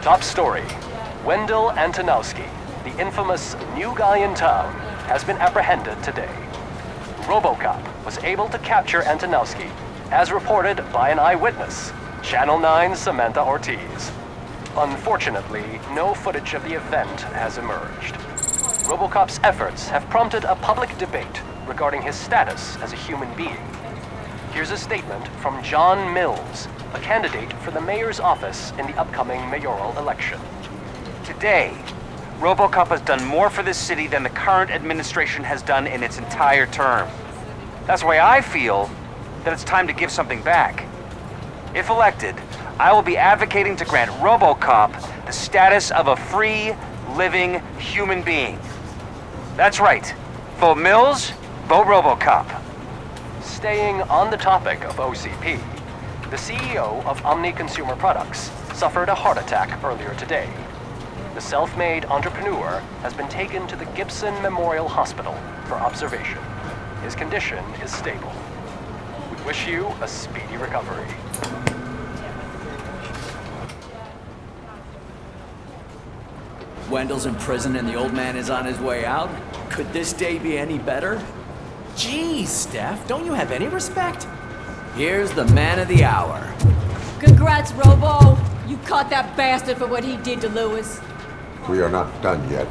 Top story. Wendell Antonowski, the infamous new guy in town, has been apprehended today. Robocop was able to capture Antonowski, as reported by an eyewitness, Channel 9's Samantha Ortiz. Unfortunately, no footage of the event has emerged. Robocop's efforts have prompted a public debate regarding his status as a human being. Here's a statement from John Mills, a candidate for the mayor's office in the upcoming mayoral election. Today, Robocop has done more for this city than the current administration has done in its entire term. That's why I feel that it's time to give something back. If elected, I will be advocating to grant Robocop the status of a free, living human being. That's right. Vote Mills, vote Robocop. Staying on the topic of OCP, the CEO of Omni Consumer Products suffered a heart attack earlier today. The self-made entrepreneur has been taken to the Gibson Memorial Hospital for observation. His condition is stable. We wish you a speedy recovery. Wendell's in prison and the old man is on his way out? Could this day be any better? Jeez, Steph, don't you have any respect? Here's the man of the hour. Congrats, Robo! You caught that bastard for what he did to Lewis. We are not done yet.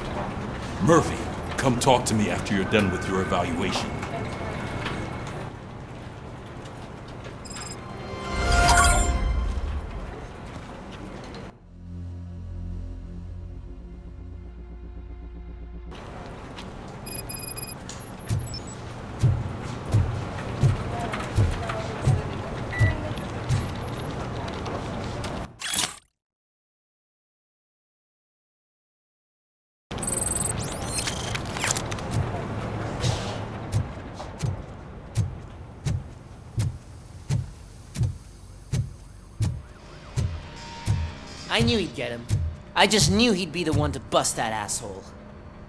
Murphy, come talk to me after you're done with your evaluation. I knew he'd get him. I just knew he'd be the one to bust that asshole.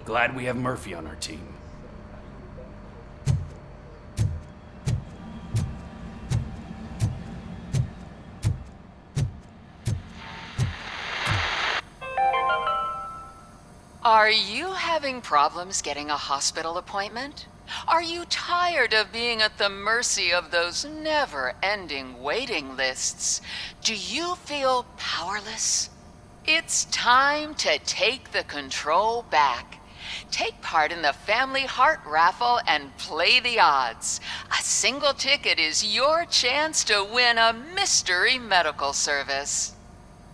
Glad we have Murphy on our team. Are you having problems getting a hospital appointment? Are you tired of being at the mercy of those never-ending waiting lists? Do you feel powerless? It's time to take the control back. Take part in the Family Heart Raffle and play the odds. A single ticket is your chance to win a mystery medical service.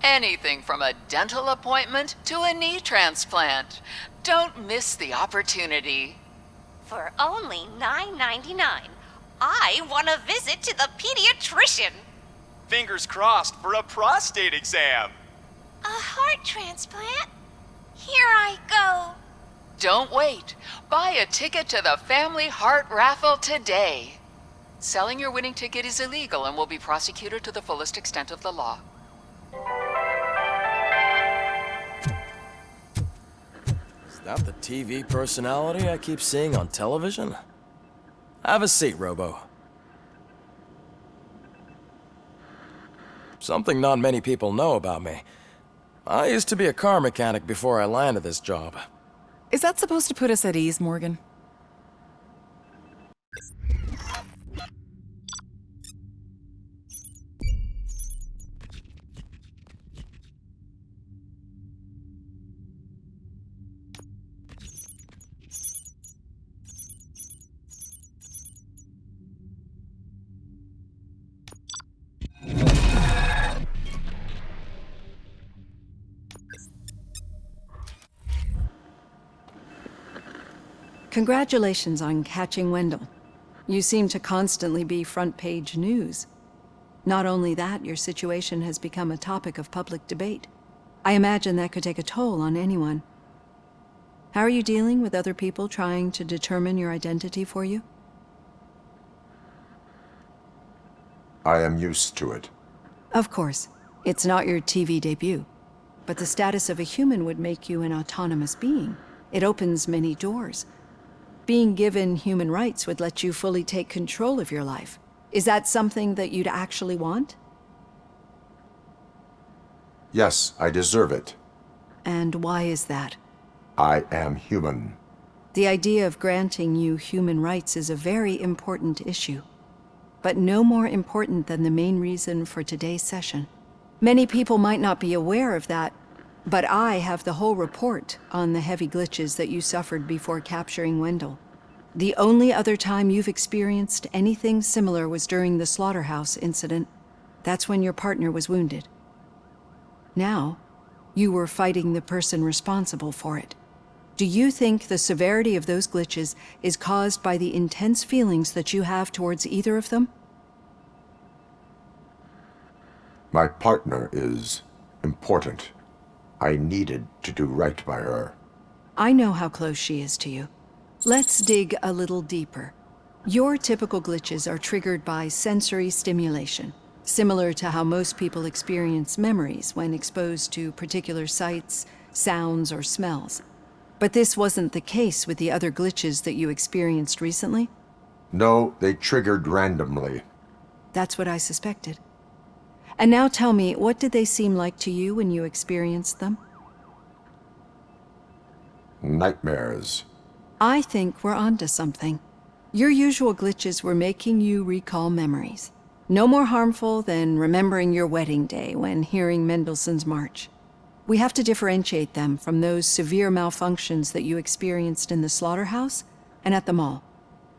Anything from a dental appointment to a knee transplant. Don't miss the opportunity. For only $9.99, I want to visit to the pediatrician. Fingers crossed for a prostate exam. A heart transplant? Here I go. Don't wait. Buy a ticket to the Family Heart Raffle today. Selling your winning ticket is illegal and will be prosecuted to the fullest extent of the law. Is that the TV personality I keep seeing on television? Have a seat, Robo. Something not many people know about me. I used to be a car mechanic before I landed this job. Is that supposed to put us at ease, Morgan? Congratulations on catching Wendell. You seem to constantly be front-page news. Not only that, your situation has become a topic of public debate. I imagine that could take a toll on anyone. How are you dealing with other people trying to determine your identity for you? I am used to it. Of course. It's not your TV debut. But the status of a human would make you an autonomous being. It opens many doors. Being given human rights would let you fully take control of your life. Is that something that you'd actually want? Yes, I deserve it. And why is that? I am human. The idea of granting you human rights is a very important issue, but no more important than the main reason for today's session. Many people might not be aware of that, but I have the whole report on the heavy glitches that you suffered before capturing Wendell. The only other time you've experienced anything similar was during the slaughterhouse incident. That's when your partner was wounded. Now, you were fighting the person responsible for it. Do you think the severity of those glitches is caused by the intense feelings that you have towards either of them? My partner is important. I needed to do right by her. I know how close she is to you. Let's dig a little deeper. Your typical glitches are triggered by sensory stimulation, similar to how most people experience memories when exposed to particular sights, sounds, or smells. But this wasn't the case with the other glitches that you experienced recently? No, they triggered randomly. That's what I suspected. And now tell me, what did they seem like to you when you experienced them? Nightmares. I think we're onto something. Your usual glitches were making you recall memories. No more harmful than remembering your wedding day when hearing Mendelssohn's March. We have to differentiate them from those severe malfunctions that you experienced in the slaughterhouse and at the mall.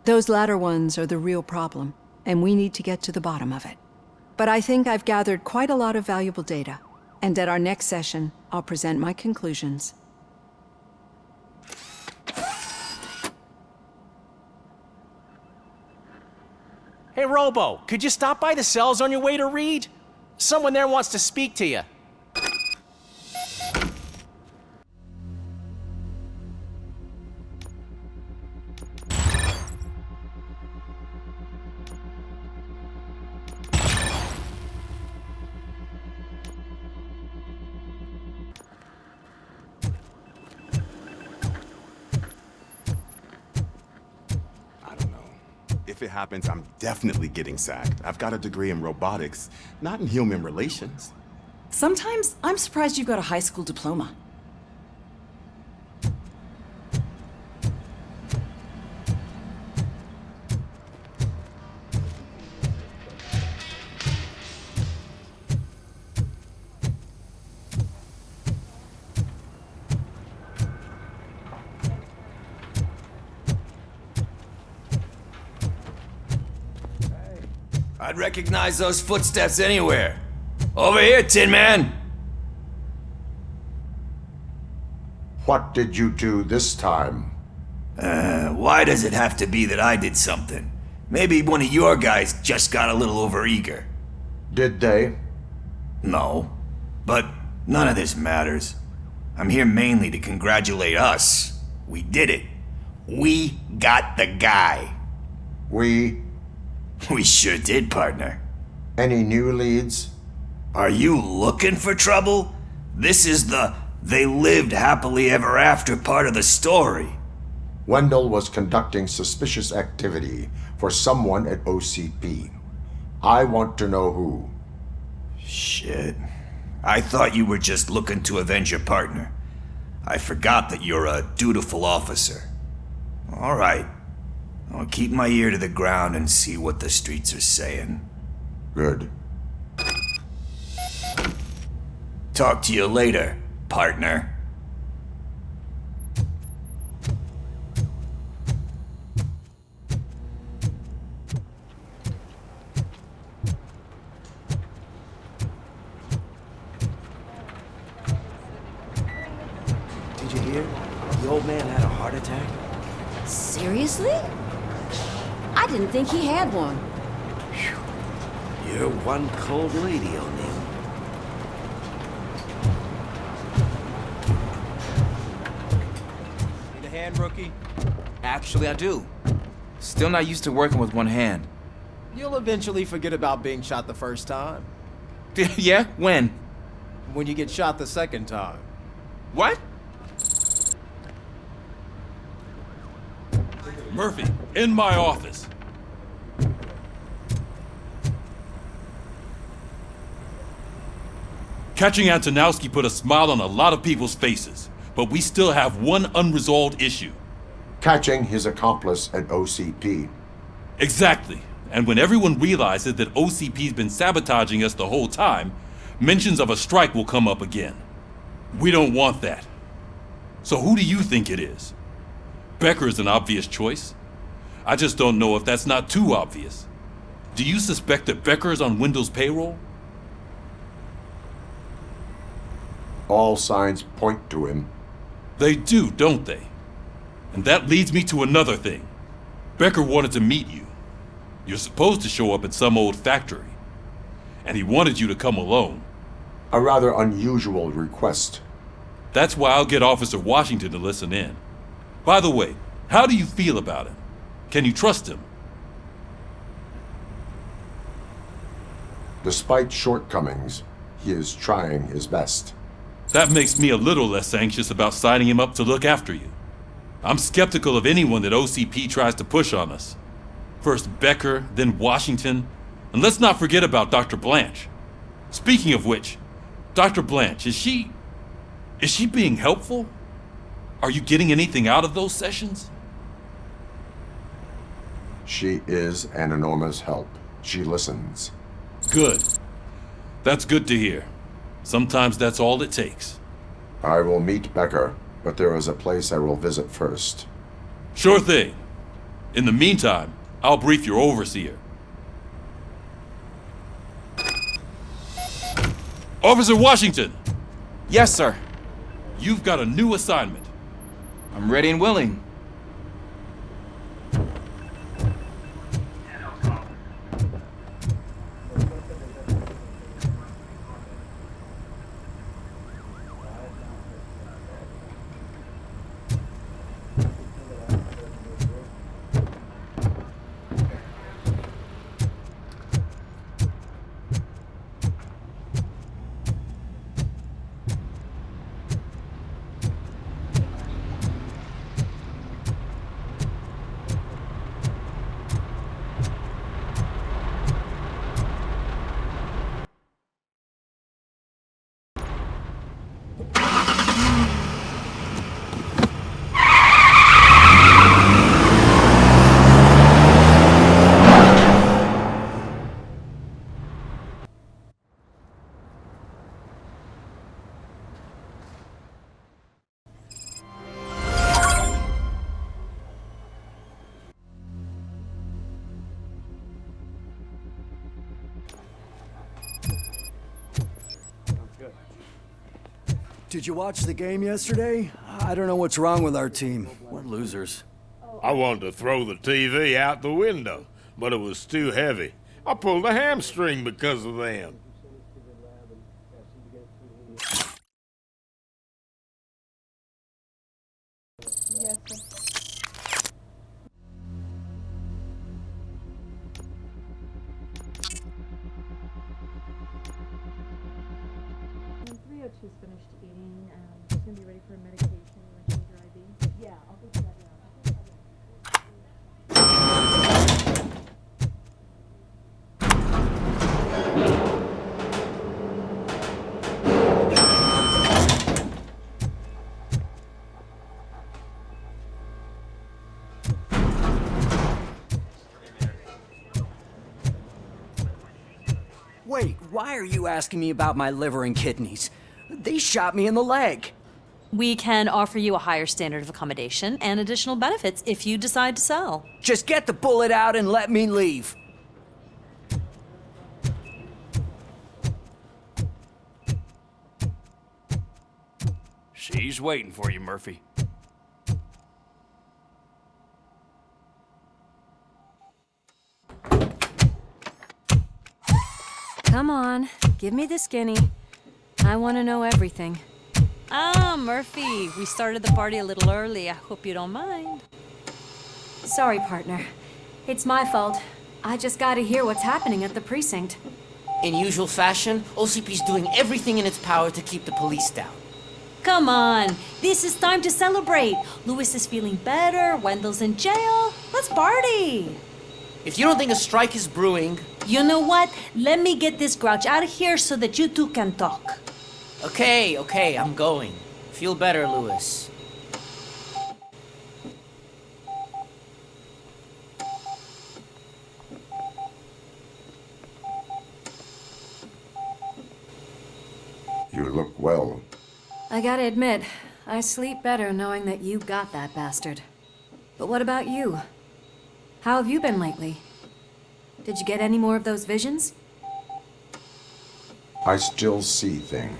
Those latter ones are the real problem, and we need to get to the bottom of it. But I think I've gathered quite a lot of valuable data, and at our next session, I'll present my conclusions. Hey, Robo, could you stop by the cells on your way to Reed? Someone there wants to speak to you. If it happens, I'm definitely getting sacked. I've got a degree in robotics, not in human relations. Sometimes I'm surprised you've got a high school diploma. I'd recognize those footsteps anywhere. Over here, Tin Man! What did you do this time? Why does it have to be that I did something? Maybe one of your guys just got a little overeager. Did they? No. But none of this matters. I'm here mainly to congratulate us. We did it. We got the guy. We sure did, partner. Any new leads? Are you looking for trouble? This is the "they lived happily ever after" part of the story. Wendell was conducting suspicious activity for someone at OCP. I want to know who. Shit. I thought you were just looking to avenge your partner. I forgot that you're a dutiful officer. All right. I'll keep my ear to the ground and see what the streets are saying. Good. Talk to you later, partner. Did you hear? The old man had a heart attack. Seriously? I didn't think he had one. You're one cold lady, O'Neill. Need a hand, rookie? Actually, I do. Still not used to working with one hand. You'll eventually forget about being shot the first time. Yeah? When? When you get shot the second time. What? Murphy, in my office. Catching Antonowski put a smile on a lot of people's faces, but we still have one unresolved issue. Catching his accomplice at OCP. Exactly. And when everyone realizes that OCP's been sabotaging us the whole time, mentions of a strike will come up again. We don't want that. So who do you think it is? Becker is an obvious choice. I just don't know if that's not too obvious. Do you suspect that Becker is on Wendell's payroll? All signs point to him. They do, don't they? And that leads me to another thing. Becker wanted to meet you. You're supposed to show up at some old factory. And he wanted you to come alone. A rather unusual request. That's why I'll get Officer Washington to listen in. By the way, how do you feel about him? Can you trust him? Despite shortcomings, he is trying his best. That makes me a little less anxious about signing him up to look after you. I'm skeptical of anyone that OCP tries to push on us. First Becker, then Washington, and let's not forget about Dr. Blanche. Speaking of which, Dr. Blanche, is she being helpful? Are you getting anything out of those sessions? She is an enormous help. She listens. Good. That's good to hear. Sometimes that's all it takes. I will meet Becker, but there is a place I will visit first. Sure thing. In the meantime, I'll brief your overseer. Officer Washington! Yes, sir. You've got a new assignment. I'm ready and willing. Did you watch the game yesterday? I don't know what's wrong with our team. We're losers. I wanted to throw the TV out the window, but it was too heavy. I pulled a hamstring because of them. Yes, sir. She's finished eating. She's gonna be ready for medication. You want to change your IV? Yeah, I'll go to that Wait, why are you asking me about my liver and kidneys? They shot me in the leg. We can offer you a higher standard of accommodation and additional benefits if you decide to sell. Just get the bullet out and let me leave. She's waiting for you, Murphy. Come on, give me the skinny. I want to know everything. Ah, Murphy, we started the party a little early. I hope you don't mind. Sorry, partner. It's my fault. I just gotta hear what's happening at the precinct. In usual fashion, OCP's doing everything in its power to keep the police down. Come on, this is time to celebrate. Louis is feeling better, Wendell's in jail. Let's party. If you don't think a strike is brewing... You know what? Let me get this grouch out of here so that you two can talk. Okay, I'm going. Feel better, Lewis. You look well. I gotta admit, I sleep better knowing that you got that bastard. But what about you? How have you been lately? Did you get any more of those visions? I still see things.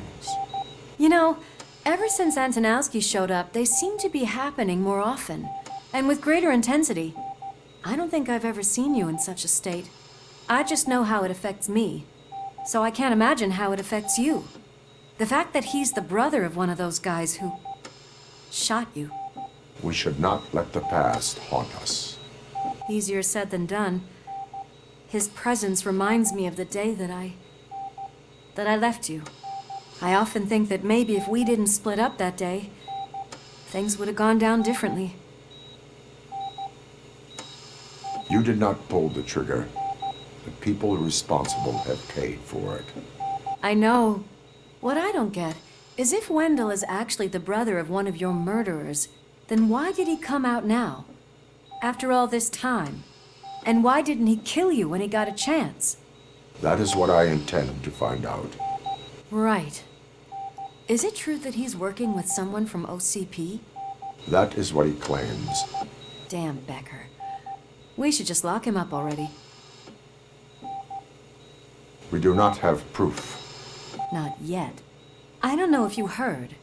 You know, ever since Antonowski showed up, they seem to be happening more often, and with greater intensity. I don't think I've ever seen you in such a state. I just know how it affects me, so I can't imagine how it affects you. The fact that he's the brother of one of those guys who shot you. We should not let the past haunt us. Easier said than done. His presence reminds me of the day that I left you. I often think that maybe if we didn't split up that day, things would have gone down differently. You did not pull the trigger. The people responsible have paid for it. I know. What I don't get is if Wendell is actually the brother of one of your murderers, then why did he come out now? After all this time? And why didn't he kill you when he got a chance? That is what I intend to find out. Right. Is it true that he's working with someone from OCP? That is what he claims. Damn Becker. We should just lock him up already. We do not have proof. Not yet. I don't know if you heard,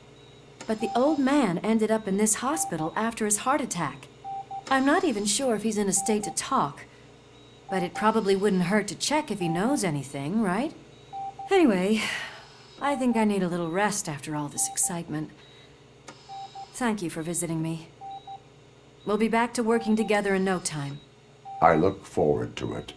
but the old man ended up in this hospital after his heart attack. I'm not even sure if he's in a state to talk, but it probably wouldn't hurt to check if he knows anything, right? Anyway, I think I need a little rest after all this excitement. Thank you for visiting me. We'll be back to working together in no time. I look forward to it.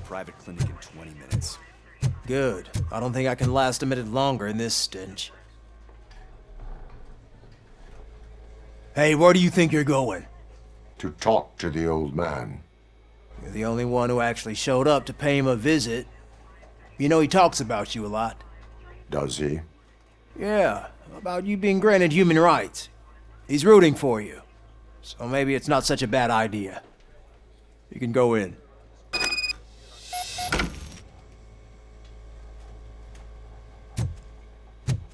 Private clinic in 20 minutes. Good. I don't think I can last a minute longer in this stench. Hey, where do you think you're going? To talk to the old man. You're the only one who actually showed up to pay him a visit. You know he talks about you a lot. Does he? Yeah, about you being granted human rights. He's rooting for you. So maybe it's not such a bad idea. You can go in.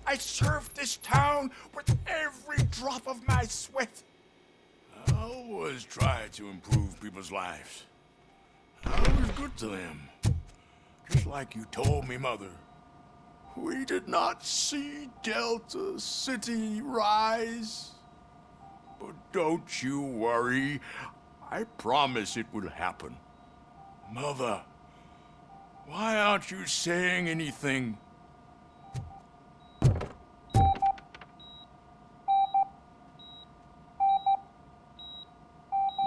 I served this town with every drop of my sweat. I always try to improve people's lives. I was good to them. Just like you told me, Mother. We did not see Delta City rise. But don't you worry. I promise it will happen. Mother, why aren't you saying anything?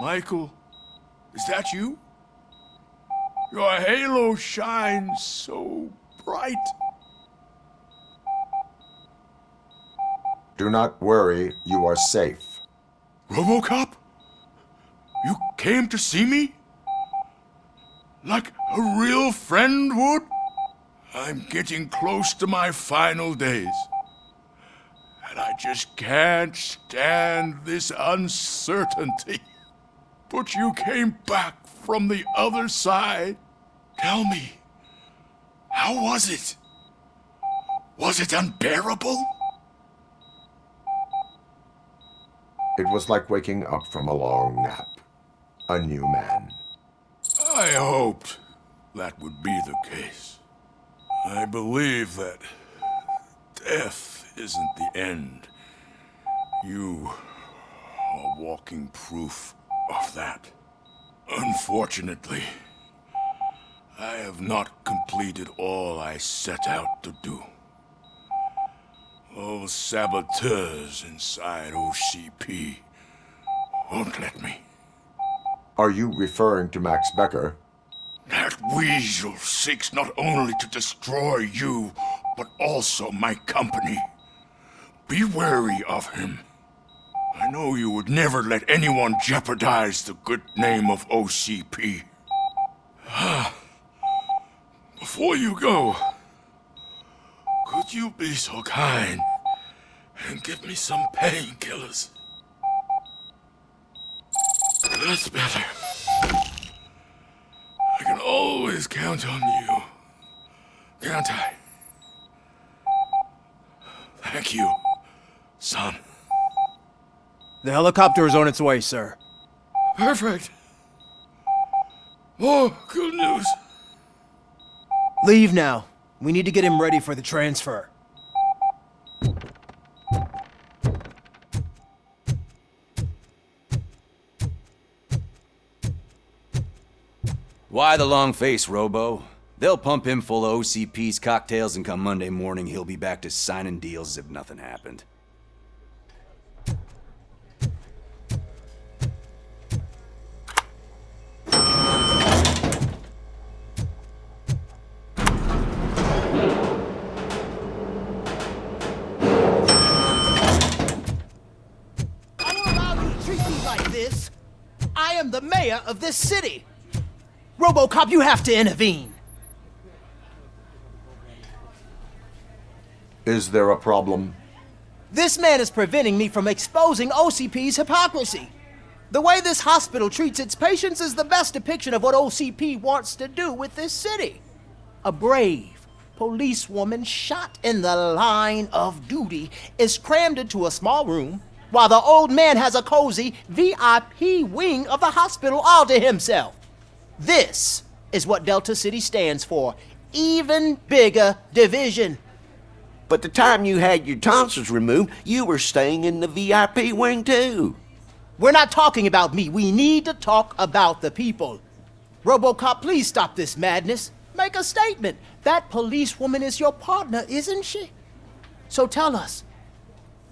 Michael, is that you? Your halo shines so bright. Do not worry, you are safe. Robocop? You came to see me? Like a real friend would? I'm getting close to my final days. And I just can't stand this uncertainty. But you came back from the other side. Tell me, how was it? Was it unbearable? It was like waking up from a long nap. A new man. I hoped that would be the case. I believe that death isn't the end. You are walking proof of that. Unfortunately, I have not completed all I set out to do. Those saboteurs inside OCP won't let me. Are you referring to Max Becker? That weasel seeks not only to destroy you, but also my company. Be wary of him. I know you would never let anyone jeopardize the good name of OCP. Before you go, could you be so kind and give me some painkillers? That's better. I can always count on you, can't I? Thank you, son. The helicopter is on its way, sir. Perfect. More good news. Leave now. We need to get him ready for the transfer. Why the long face, Robo? They'll pump him full of OCP's cocktails, and come Monday morning, he'll be back to signing deals as if nothing happened. I don't allow you to treat me like this. I am the mayor of this city. Robocop, you have to intervene. Is there a problem? This man is preventing me from exposing OCP's hypocrisy. The way this hospital treats its patients is the best depiction of what OCP wants to do with this city. A brave policewoman shot in the line of duty is crammed into a small room, while the old man has a cozy VIP wing of the hospital all to himself. This is what Delta City stands for. Even bigger division. But the time you had your tonsils removed, you were staying in the VIP wing too. We're not talking about me. We need to talk about the people. Robocop, please stop this madness. Make a statement. That policewoman is your partner, isn't she? So tell us,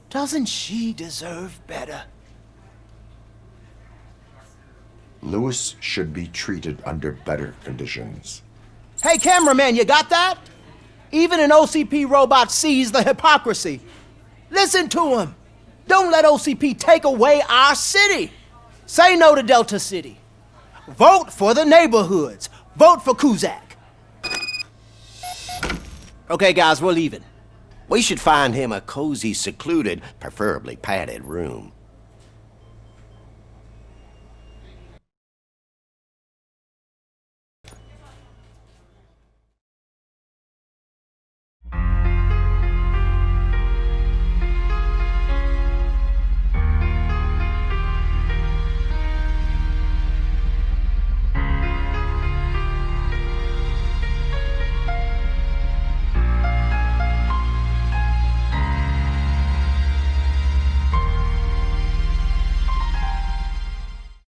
doesn't she deserve better? Lewis should be treated under better conditions. Hey, cameraman, you got that? Even an OCP robot sees the hypocrisy. Listen to him. Don't let OCP take away our city. Say no to Delta City. Vote for the neighborhoods. Vote for Kuzak. Okay, guys, we're leaving. We should find him a cozy, secluded, preferably padded room.